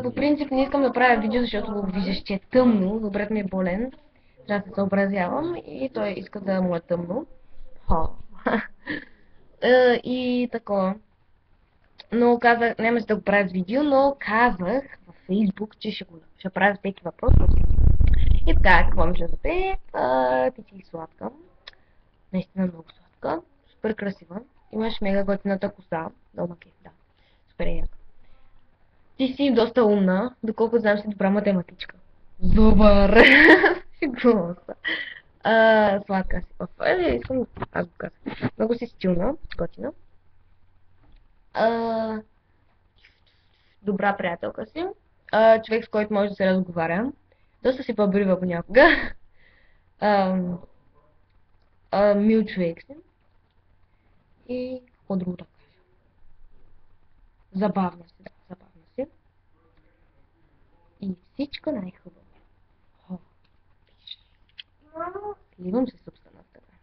По принцип не искам да правя видео, защото го виждаш, че е тъмно. Добрът ми е болен. Трябва да се съобразявам и той иска да му е тъмно. Хо. И такова. Но казах, нямаше да го правя с видео, но казах във Facebook, че ще правя всеки въпрос на всеки. И така, какво ми ще зададе? Ти си сладка. Наистина много сладка. Супер красива. Имаш мега готината коса. Много макет, да. Супер е яка. Ти си доста умна, доколко знам си добра математичка. Добър! Шегувам се. Сладка си. Искам, аз го казах. Много си стилна, готина. А, добра приятелка си. Човек, с който може да се разговаря. Доста си побрива понякога. А, мил човек си. И какво друго да кажа? Забавна си, да, забавна си. И всичко най-хубаво. О, виж. Сливам се с обстановката.